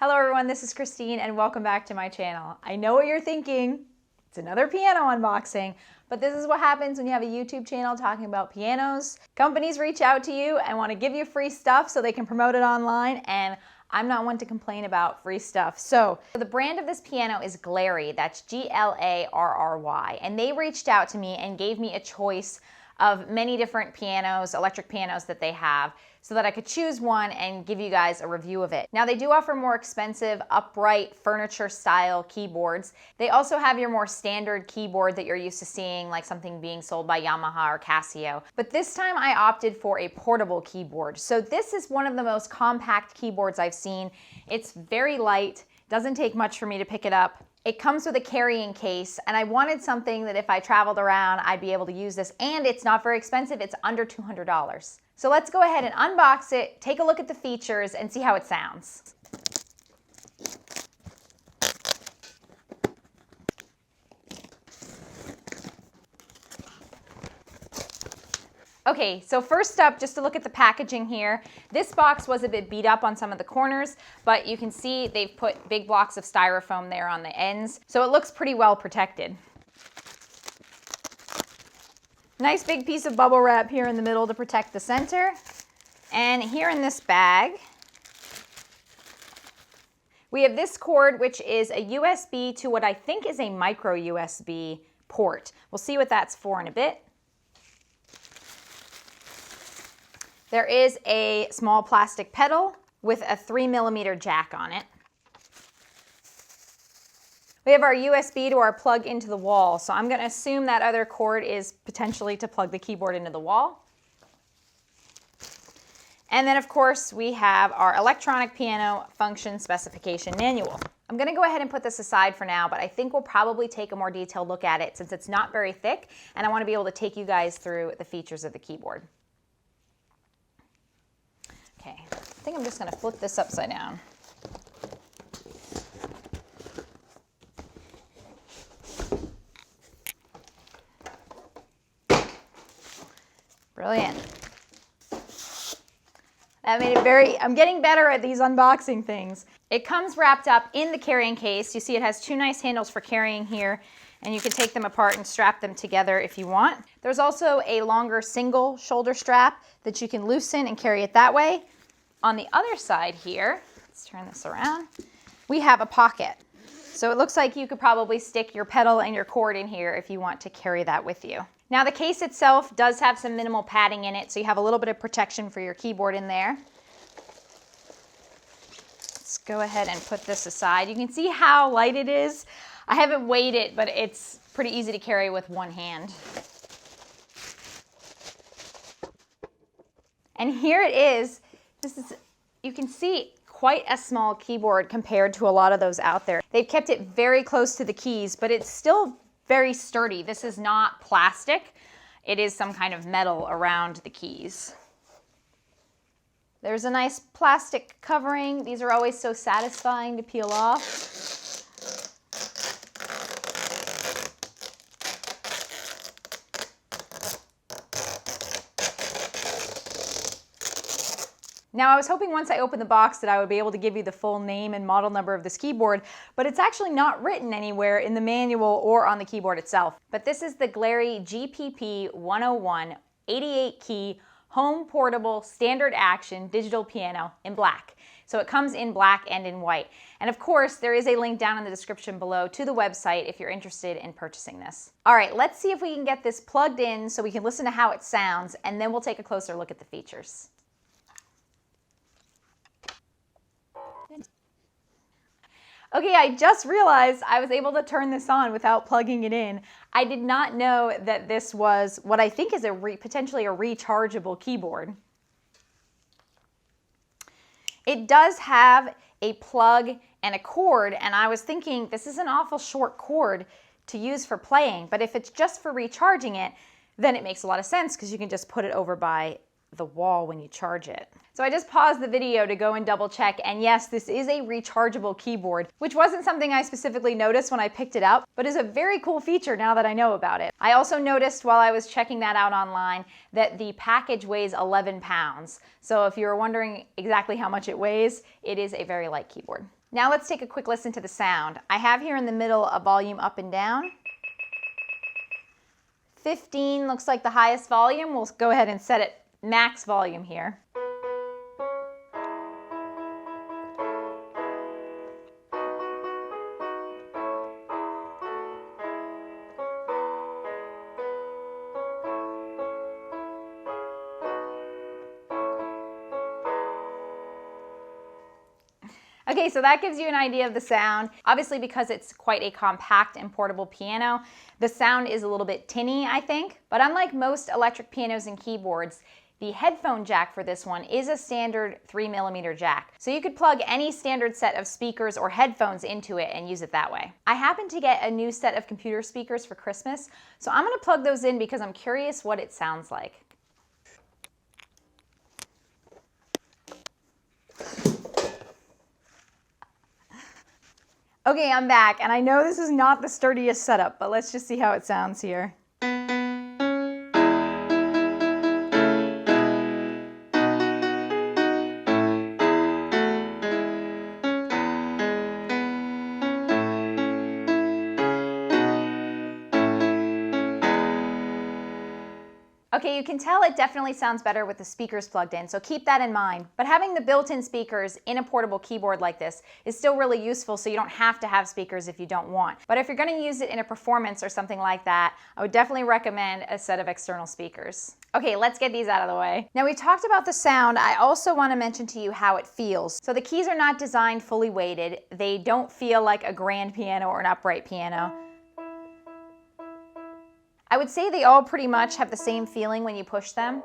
Hello everyone, this is Christine and welcome back to my channel. I know what you're thinking, it's another piano unboxing, but this is what happens when you have a YouTube channel talking about pianos. Companies reach out to you and want to give you free stuff so they can promote it online, and I'm not one to complain about free stuff. So the brand of this piano is Glarry, that's Glarry, and they reached out to me and gave me a choice of many different pianos, electric pianos that they have, so that I could choose one and give you guys a review of it. Now they do offer more expensive upright furniture style keyboards. They also have your more standard keyboard that you're used to seeing, like something being sold by Yamaha or Casio. But this time I opted for a portable keyboard. So this is one of the most compact keyboards I've seen. It's very light, doesn't take much for me to pick it up. It comes with a carrying case, and I wanted something that if I traveled around, I'd be able to use this, and it's not very expensive, it's under $200. So let's go ahead and unbox it, take a look at the features, and see how it sounds. Okay, so first up, just to look at the packaging here. This box was a bit beat up on some of the corners, but you can see they've put big blocks of styrofoam there on the ends, so it looks pretty well protected. Nice big piece of bubble wrap here in the middle to protect the center. And here in this bag, we have this cord, which is a USB to what I think is a micro USB port. We'll see what that's for in a bit. There is a small plastic pedal with a 3mm jack on it. We have our USB to our plug into the wall, so I'm going to assume that other cord is potentially to plug the keyboard into the wall. And then of course we have our electronic piano function specification manual. I'm going to go ahead and put this aside for now, but I think we'll probably take a more detailed look at it since it's not very thick, and I want to be able to take you guys through the features of the keyboard. Okay, I think I'm just going to flip this upside down. Brilliant. That made it I'm getting better at these unboxing things. It comes wrapped up in the carrying case. You see it has two nice handles for carrying here, and you can take them apart and strap them together if you want. There's also a longer single shoulder strap that you can loosen and carry it that way. On the other side here, let's turn this around, we have a pocket. So it looks like you could probably stick your pedal and your cord in here if you want to carry that with you. Now the case itself does have some minimal padding in it, so you have a little bit of protection for your keyboard in there. Let's go ahead and put this aside. You can see how light it is. I haven't weighed it, but it's pretty easy to carry with one hand. And here it is. You can see quite a small keyboard compared to a lot of those out there. They've kept it very close to the keys, but it's still very sturdy. This is not plastic. It is some kind of metal around the keys. There's a nice plastic covering. These are always so satisfying to peel off. Now I was hoping once I opened the box that I would be able to give you the full name and model number of this keyboard, but it's actually not written anywhere in the manual or on the keyboard itself. But this is the Glarry GPP-101 88-key home portable standard action digital piano in black. So it comes in black and in white. And of course, there is a link down in the description below to the website if you're interested in purchasing this. All right, let's see if we can get this plugged in so we can listen to how it sounds, and then we'll take a closer look at the features. Okay, I just realized I was able to turn this on without plugging it in. I did not know that this was what I think is potentially a rechargeable keyboard. It does have a plug and a cord, and I was thinking this is an awful short cord to use for playing, but if it's just for recharging it, then it makes a lot of sense because you can just put it over by the wall when you charge it. So I just paused the video to go and double check, and yes, this is a rechargeable keyboard, which wasn't something I specifically noticed when I picked it up, but is a very cool feature now that I know about it. I also noticed while I was checking that out online that the package weighs 11 pounds. So if you were wondering exactly how much it weighs, it is a very light keyboard. Now let's take a quick listen to the sound. I have here in the middle a volume up and down. 15 looks like the highest volume. We'll go ahead and set it max volume here. Okay, so that gives you an idea of the sound. Obviously, because it's quite a compact and portable piano, the sound is a little bit tinny, I think. But unlike most electric pianos and keyboards, the headphone jack for this one is a standard 3mm jack. So you could plug any standard set of speakers or headphones into it and use it that way. I happen to get a new set of computer speakers for Christmas, so I'm gonna plug those in because I'm curious what it sounds like. Okay, I'm back, and I know this is not the sturdiest setup, but let's just see how it sounds here. Okay, you can tell it definitely sounds better with the speakers plugged in, so keep that in mind. But having the built-in speakers in a portable keyboard like this is still really useful, so you don't have to have speakers if you don't want. But if you're going to use it in a performance or something like that, I would definitely recommend a set of external speakers. Okay, let's get these out of the way. Now we talked about the sound. I also want to mention to you how it feels. So the keys are not designed fully weighted. They don't feel like a grand piano or an upright piano. I would say they all pretty much have the same feeling when you push them.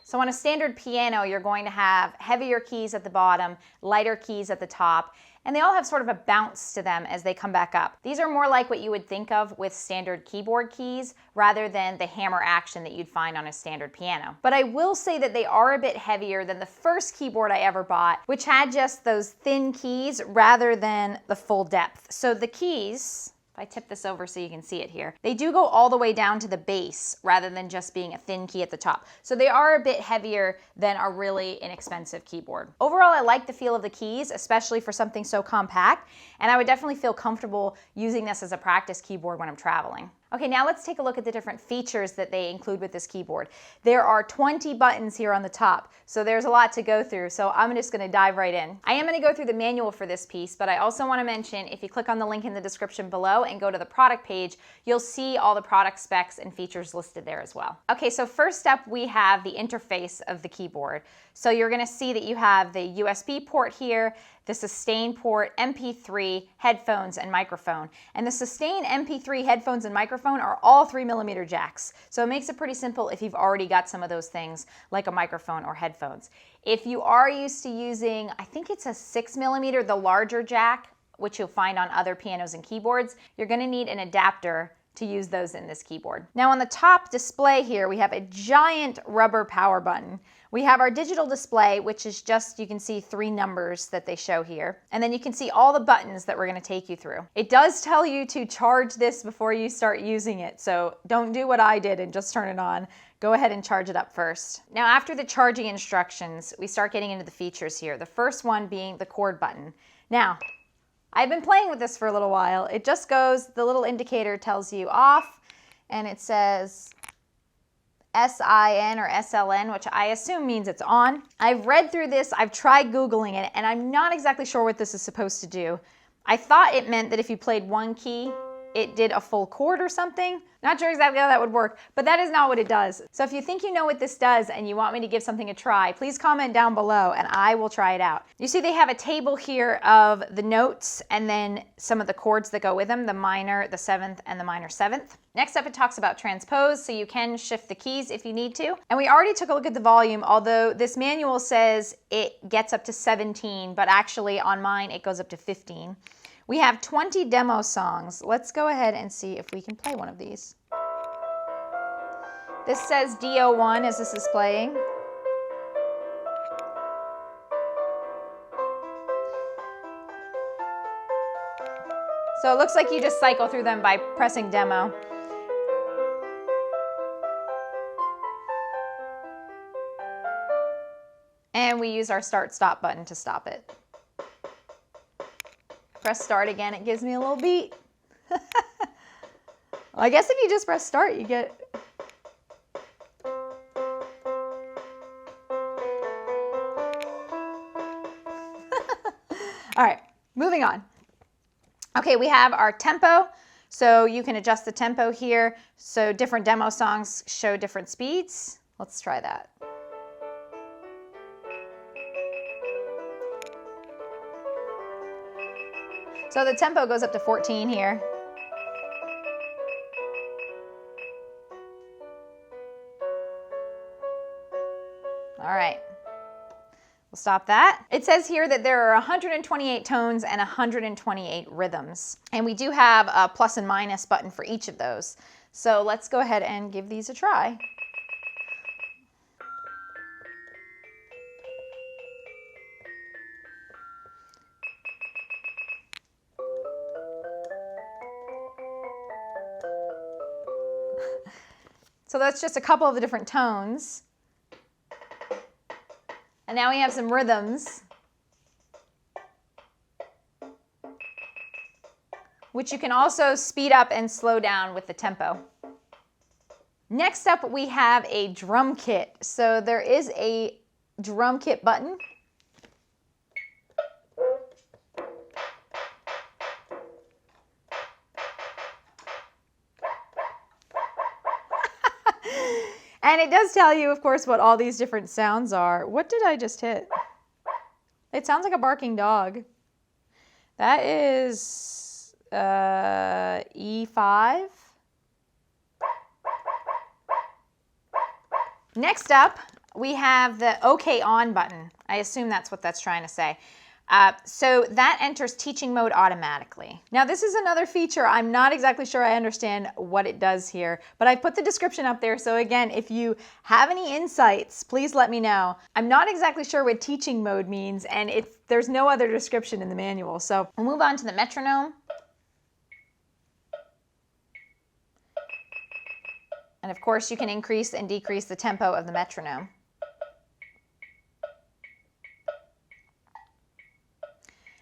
So on a standard piano, you're going to have heavier keys at the bottom, lighter keys at the top, and they all have sort of a bounce to them as they come back up. These are more like what you would think of with standard keyboard keys rather than the hammer action that you'd find on a standard piano. But I will say that they are a bit heavier than the first keyboard I ever bought, which had just those thin keys rather than the full depth. So the keys, if I tip this over so you can see it here, they do go all the way down to the base rather than just being a thin key at the top. So they are a bit heavier than a really inexpensive keyboard. Overall, I like the feel of the keys, especially for something so compact, and I would definitely feel comfortable using this as a practice keyboard when I'm traveling. Okay, now let's take a look at the different features that they include with this keyboard. There are 20 buttons here on the top, so there's a lot to go through, so I'm just gonna dive right in. I am gonna go through the manual for this piece, but I also wanna mention, if you click on the link in the description below and go to the product page, you'll see all the product specs and features listed there as well. Okay, so first up we have the interface of the keyboard. So you're gonna see that you have the USB port here, the sustain port, MP3, headphones, and microphone. And the sustain, MP3, headphones, and microphone are all 3mm jacks. So it makes it pretty simple if you've already got some of those things like a microphone or headphones. If you are used to using, I think it's a 6mm, the larger jack, which you'll find on other pianos and keyboards, you're gonna need an adapter to use those in this keyboard. Now on the top display here, we have a giant rubber power button. We have our digital display, which is just, you can see 3 numbers that they show here. And then you can see all the buttons that we're gonna take you through. It does tell you to charge this before you start using it, so don't do what I did and just turn it on. Go ahead and charge it up first. Now after the charging instructions, we start getting into the features here. The first one being the cord button. Now, I've been playing with this for a little while. It just goes, the little indicator tells you off, and it says SIN or SLN, which I assume means it's on. I've read through this, I've tried Googling it, and I'm not exactly sure what this is supposed to do. I thought it meant that if you played one key, it did a full chord or something. Not sure exactly how that would work, but that is not what it does. So if you think you know what this does and you want me to give something a try, please comment down below and I will try it out. You see they have a table here of the notes and then some of the chords that go with them, the minor, the 7th, and the minor 7th. Next up, it talks about transpose, so you can shift the keys if you need to. And we already took a look at the volume, although this manual says it gets up to 17, but actually on mine it goes up to 15. We have 20 demo songs. Let's go ahead and see if we can play one of these. This says DO1 as this is playing. So it looks like you just cycle through them by pressing demo. And we use our start-stop button to stop it. Press start again, it gives me a little beat. Well, I guess if you just press start, you get... All right, moving on. Okay, we have our tempo. So you can adjust the tempo here. So different demo songs show different speeds. Let's try that. So the tempo goes up to 14 here. All right. We'll stop that. It says here that there are 128 tones and 128 rhythms. And we do have a plus and minus button for each of those. So let's go ahead and give these a try. So that's just a couple of the different tones. And now we have some rhythms, which you can also speed up and slow down with the tempo. Next up, we have a drum kit. So there is a drum kit button. And it does tell you, of course, what all these different sounds are. What did I just hit? It sounds like a barking dog. That is E5. Next up, we have the OK On button. I assume that's what that's trying to say. So that enters teaching mode automatically. Now this is another feature. I'm not exactly sure I understand what it does here, but I put the description up there. So again, if you have any insights, please let me know. I'm not exactly sure what teaching mode means, and there's no other description in the manual. So we'll move on to the metronome. And of course you can increase and decrease the tempo of the metronome.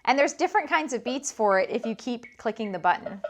And there's different kinds of beats for it if you keep clicking the button.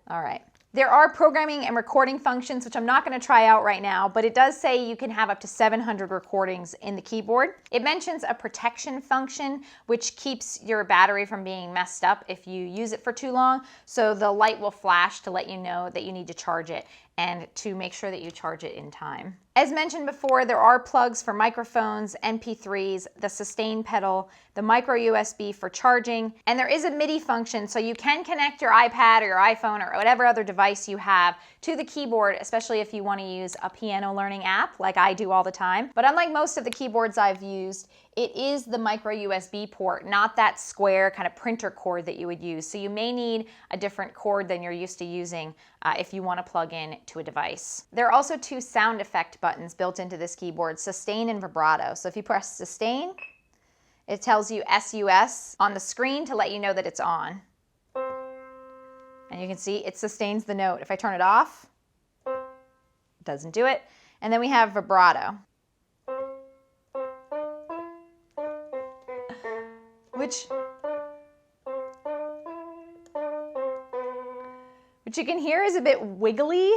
All right. There are programming and recording functions, which I'm not going to try out right now, but it does say you can have up to 700 recordings in the keyboard. It mentions a protection function, which keeps your battery from being messed up if you use it for too long. So the light will flash to let you know that you need to charge it and to make sure that you charge it in time. As mentioned before, there are plugs for microphones, MP3s, the sustain pedal, the micro USB for charging, and there is a MIDI function, so you can connect your iPad or your iPhone or whatever other device you have to the keyboard, especially if you want to use a piano learning app like I do all the time. But unlike most of the keyboards I've used, it is the micro USB port, not that square kind of printer cord that you would use. So you may need a different cord than you're used to using if you want to plug in to a device. There are also two sound effect buttons built into this keyboard, sustain and vibrato. So if you press sustain, it tells you SUS on the screen to let you know that it's on. And you can see it sustains the note. If I turn it off, it doesn't do it. And then we have vibrato, which you can hear is a bit wiggly,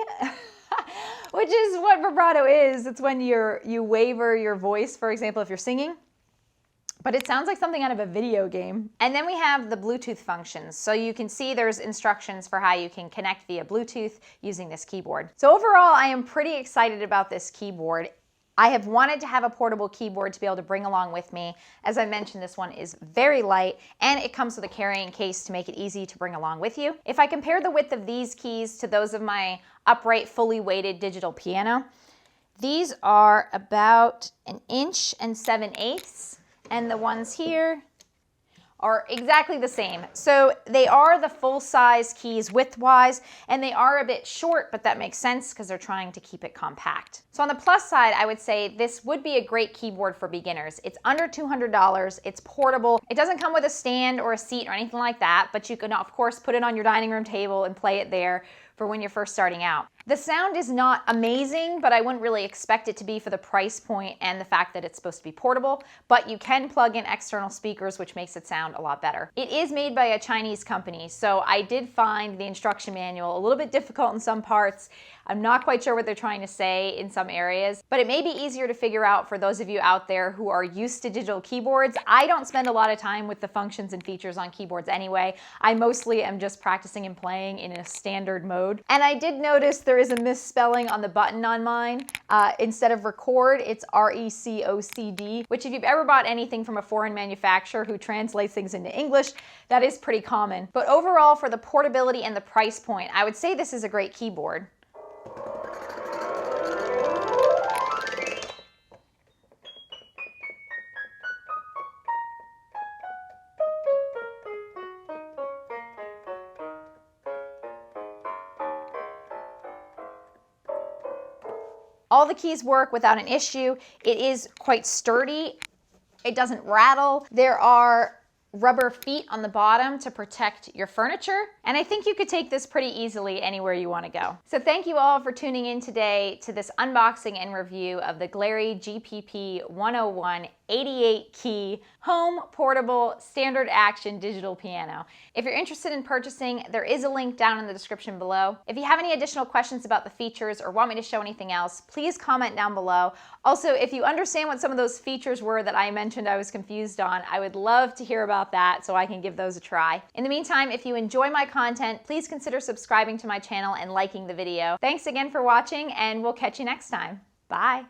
which is what vibrato is. It's when you waver your voice, for example, if you're singing. But it sounds like something out of a video game. And then we have the Bluetooth functions. So you can see there's instructions for how you can connect via Bluetooth using this keyboard. So overall, I am pretty excited about this keyboard. I have wanted to have a portable keyboard to be able to bring along with me. As I mentioned, this one is very light and it comes with a carrying case to make it easy to bring along with you. If I compare the width of these keys to those of my upright, fully weighted digital piano, these are about 1 7/8 inches, and the ones here are exactly the same. So they are the full-size keys width-wise, and they are a bit short, but that makes sense because they're trying to keep it compact. So on the plus side, I would say this would be a great keyboard for beginners. It's under $200, it's portable. It doesn't come with a stand or a seat or anything like that, but you can of course put it on your dining room table and play it there for when you're first starting out. The sound is not amazing, but I wouldn't really expect it to be for the price point and the fact that it's supposed to be portable, but you can plug in external speakers, which makes it sound a lot better. It is made by a Chinese company, so I did find the instruction manual a little bit difficult in some parts. I'm not quite sure what they're trying to say in some areas, but it may be easier to figure out for those of you out there who are used to digital keyboards. I don't spend a lot of time with the functions and features on keyboards anyway. I mostly am just practicing and playing in a standard mode. And I did notice there is a misspelling on the button on mine. Instead of record, it's RECOCD, which if you've ever bought anything from a foreign manufacturer who translates things into English, that is pretty common. But overall, for the portability and the price point, I would say this is a great keyboard. All the keys work without an issue. It is quite sturdy. It doesn't rattle. There are rubber feet on the bottom to protect your furniture. And I think you could take this pretty easily anywhere you want to go. So thank you all for tuning in today to this unboxing and review of the Glarry GPP-101 88 key home portable standard action digital piano. If you're interested in purchasing, there is a link down in the description below. If you have any additional questions about the features or want me to show anything else, please comment down below. Also, if you understand what some of those features were that I mentioned I was confused on, I would love to hear about that so I can give those a try. In the meantime, if you enjoy my content, please consider subscribing to my channel and liking the video. Thanks again for watching, and we'll catch you next time. Bye.